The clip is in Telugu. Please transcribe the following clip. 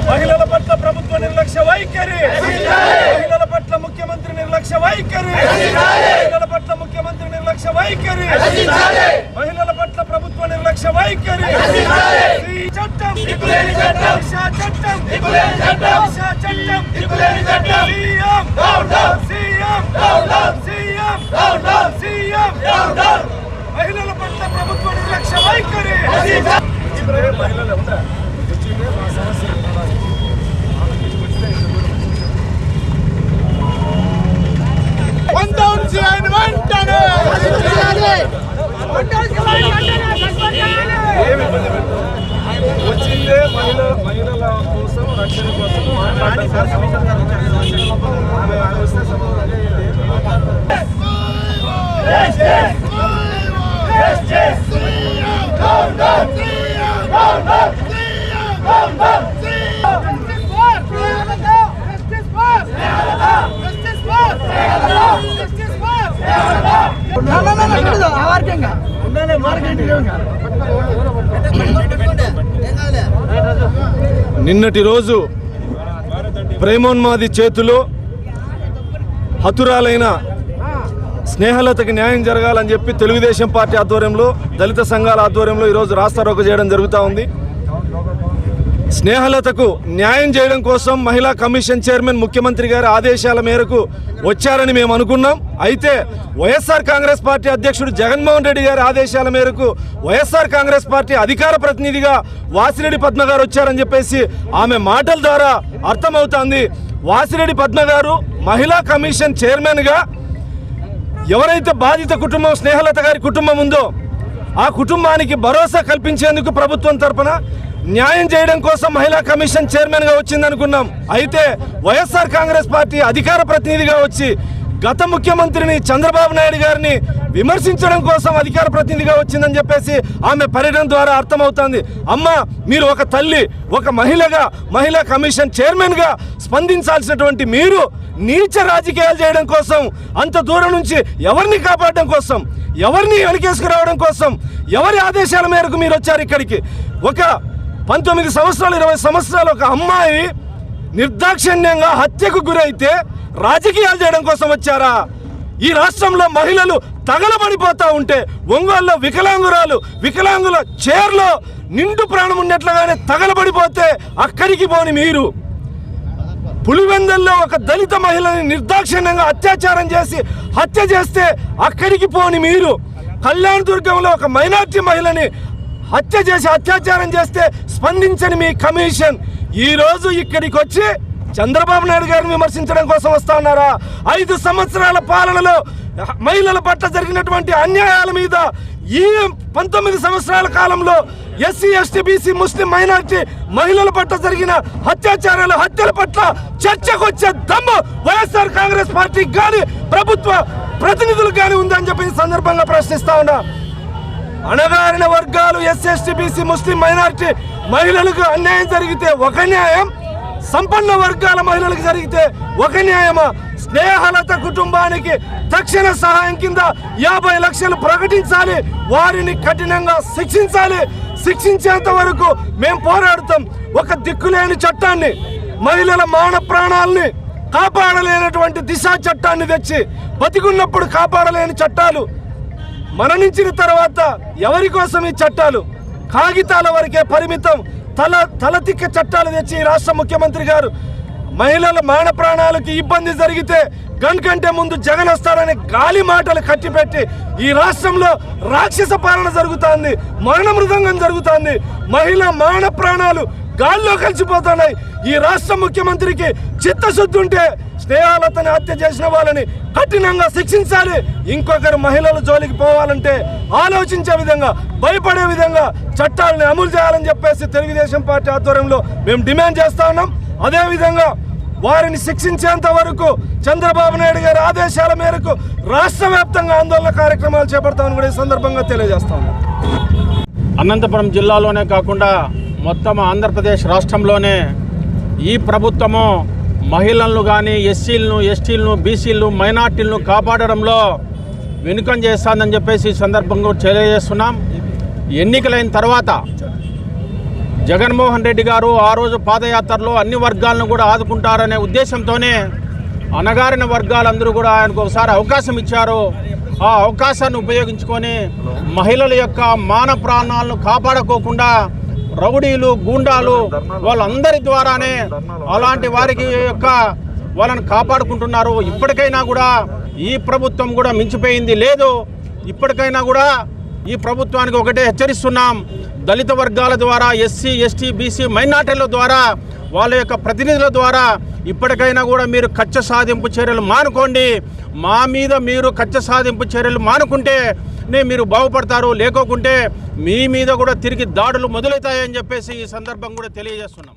మహిళల పట్ల ప్రభుత్వ నిర్లక్ష్య వైఖరి, మహిళల పట్ల ముఖ్యమంత్రి నిర్లక్ష్య వైఖరి, మహిళల పట్ల ముఖ్యమంత్రి నిర్లక్ష్య వైఖరి, మహిళల పట్ల ప్రభుత్వ నిర్లక్ష్య వైఖరి. చట్టం మహిళల పట్ల ప్రభుత్వ నిర్లక్ష్య వైఖరి. మహిళలు ఉందా మా సమస్య వచ్చిందే మహిళల కోసం రక్షణ కోసం నిన్నటి రోజు ప్రేమోన్మాది చేతిలో హతురాలైన స్నేహలతకి న్యాయం జరగాలని చెప్పి తెలుగుదేశం పార్టీ ఆధ్వర్యంలో, దళిత సంఘాల ఆధ్వర్యంలో ఈరోజు రాస్తారోకో చేయడం జరుగుతూ ఉంది. స్నేహలతకు న్యాయం చేయడం కోసం మహిళా కమిషన్ చైర్మన్ ముఖ్యమంత్రి గారి ఆదేశాల మేరకు వచ్చారని మేము అనుకున్నాం. అయితే వైఎస్ఆర్ కాంగ్రెస్ పార్టీ అధ్యక్షుడు జగన్మోహన్ రెడ్డి గారి ఆదేశాల మేరకు వైఎస్ఆర్ కాంగ్రెస్ పార్టీ అధికార ప్రతినిధిగా వాసిరెడ్డి పద్మ గారు వచ్చారని చెప్పేసి ఆమె మాటల ద్వారా అర్థమవుతోంది. వాసిరెడ్డి పద్మ గారు మహిళా కమిషన్ చైర్మన్గా ఎవరైతే బాధిత కుటుంబం స్నేహలత గారి కుటుంబం ఉందో ఆ కుటుంబానికి భరోసా కల్పించేందుకు ప్రభుత్వం తరపున న్యాయం చేయడం కోసం మహిళా కమిషన్ చైర్మన్గా వచ్చిందనుకున్నాం. అయితే వైఎస్ఆర్ కాంగ్రెస్ పార్టీ అధికార ప్రతినిధిగా వచ్చి గత ముఖ్యమంత్రిని చంద్రబాబు నాయుడు గారిని విమర్శించడం కోసం అధికార ప్రతినిధిగా వచ్చిందని చెప్పేసి ఆమె పర్యటన ద్వారా అర్థమవుతోంది. అమ్మ, మీరు ఒక తల్లి, ఒక మహిళగా, మహిళా కమిషన్ చైర్మన్గా స్పందించాల్సినటువంటి మీరు నీచ రాజకీయాలు చేయడం కోసం, అంత దూరం నుంచి ఎవరిని కాపాడడం కోసం, ఎవరిని వెనకేసుకురావడం కోసం, ఎవరి ఆదేశాల మేరకు మీరు వచ్చారు ఇక్కడికి? ఒక 19 సంవత్సరాలు 20 సంవత్సరాలు ఒక అమ్మాయి నిర్దాక్షిణ్యంగా హత్యకు గురైతే రాజకీయాలు చేయడం కోసం వచ్చారా? ఈ రాష్ట్రంలో మహిళలు తగలబడిపోతా ఉంటే ఒంగోలులో వికలాంగుల చైర్లో నిండు ప్రాణం ఉన్నట్లుగానే తగలబడిపోతే అక్కడికి పోని మీరు, పులివెందల్లో ఒక దళిత మహిళని నిర్దాక్షిణ్యంగా హత్య చేస్తే అక్కడికి పోని మీరు, కళ్యాణదుర్గంలో ఒక మైనార్టీ మహిళని అత్యాచారం చేస్తే స్పందించని మీ కమిషన్ ఈ రోజు ఇక్కడికి వచ్చి చంద్రబాబు నాయుడు గారిని విమర్శించడం కోసం వస్తా ఉన్నారా? 5 సంవత్సరాల పాలనలో మహిళల పట్ల జరిగినటువంటి అన్యాయాల మీద, ఈ 19 సంవత్సరాల కాలంలో ఎస్సీ ఎస్టీ బీసీ ముస్లిం మైనార్టీ మహిళల పట్ల జరిగిన హత్యల పట్ల చర్చకు వచ్చే దమ్ము వైఎస్ఆర్ కాంగ్రెస్ పార్టీకి కానీ ప్రభుత్వ ప్రతినిధులకు కానీ ఉందని చెప్పి సందర్భంగా ప్రశ్నిస్తా ఉన్నా. అణగారిన వర్గాలు ఎస్సీ ఎస్టీ బీసీ ముస్లిం మైనార్టీ మహిళలకు అన్యాయం జరిగితే ఒక న్యాయం, సంపన్న వర్గాల మహిళలకు జరిగితే ఒక న్యాయమా? స్నేహలత కుటుంబానికి తక్షణ సహాయం కింద 50 లక్షలు ప్రకటించాలి. వారిని కఠినంగా శిక్షించాలి. శిక్షించేంత వరకు మేము పోరాడుతాం. ఒక దిక్కులేని చట్టాన్ని, మహిళల మాన ప్రాణాలని కాపాడలేనటువంటి దిశా చట్టాన్ని తెచ్చి, బతికున్నప్పుడు కాపాడలేని చట్టాలు, మరణించిన తర్వాత ఎవరి కోసం ఈ చట్టాలు? కాగితాల వరకే పరిమితం. తలతిక్క చట్టాలు తెచ్చి ఈ రాష్ట్ర ముఖ్యమంత్రి గారు మహిళల మాన ప్రాణాలకి ఇబ్బంది జరిగితే గన్ కంటే ముందు జగన్ వస్తారని గాలి మాటలు కట్టిపెట్టి ఈ రాష్ట్రంలో రాక్షస పాలన జరుగుతోంది. మరణ మృదంగం జరుగుతోంది. మహిళ మాన ప్రాణాలు గాల్లో కలిసిపోతున్నాయి. ఈ రాష్ట్ర ముఖ్యమంత్రికి చిత్తశుద్ధి ఉంటే స్నేహాలతని హత్య చేసిన వాళ్ళని కఠినంగా శిక్షించాలి. ఇంకొకరు మహిళల జోలికి పోవాలంటే ఆలోచించే విధంగా, భయపడే విధంగా చట్టాలని అమలు చేయాలని చెప్పేసి తెలుగుదేశం పార్టీ ఆధ్వర్యంలో మేము డిమాండ్ చేస్తా ఉన్నాం. అదేవిధంగా వారిని శిక్షించేంత వరకు చంద్రబాబు నాయుడు గారి ఆదేశాల మేరకు రాష్ట్ర వ్యాప్తంగా ఆందోళన కార్యక్రమాలు చేపడతామని కూడా ఈ సందర్భంగా తెలియజేస్తా ఉన్నాం. అనంతపురం జిల్లాలోనే కాకుండా మొత్తం ఆంధ్రప్రదేశ్ రాష్ట్రంలోనే ఈ ప్రభుత్వము మహిళలను కానీ, ఎస్సీలను, ఎస్టీలను, బీసీలను, మైనార్టీలను కాపాడడంలో వెనుకం చేస్తుందని చెప్పేసి ఈ సందర్భంగా తెలియజేస్తున్నాం. ఎన్నికలైన తర్వాత జగన్మోహన్ రెడ్డి గారు ఆ రోజు పాదయాత్రలో అన్ని వర్గాలను కూడా ఆదుకుంటారనే ఉద్దేశంతోనే అణగారిన వర్గాలందరూ కూడా ఆయనకు ఒకసారి అవకాశం ఇచ్చారు. ఆ అవకాశాన్ని ఉపయోగించుకొని మహిళల యొక్క మాన ప్రాణాలను కాపాడుకోకుండా రౌడీలు, గూండాలు వాళ్ళందరి ద్వారానే అలాంటి వారికి వాళ్ళని కాపాడుకుంటున్నారు. ఇప్పటికైనా కూడా ఈ ప్రభుత్వం కూడా మించిపోయింది లేదు. ఇప్పటికైనా కూడా ఈ ప్రభుత్వానికి ఒకటే హెచ్చరిస్తున్నాం. దళిత వర్గాల ద్వారా, ఎస్సీ, ఎస్టీ, బీసీ, మైనార్టీల ద్వారా, వాళ్ళ యొక్క ప్రతినిధుల ద్వారా ఇప్పటికైనా కూడా మీరు కక్ష సాధింపు చర్యలు మానుకోండి. మా మీద మీరు కక్ష సాధింపు చర్యలు మానుకుంటే మీరు బాగుపడతారు. లేకోకుంటే మీ మీద కూడా తిరిగి దాడులు మొదలవుతాయని చెప్పేసి ఈ సందర్భం కూడా తెలియజేస్తున్నాం.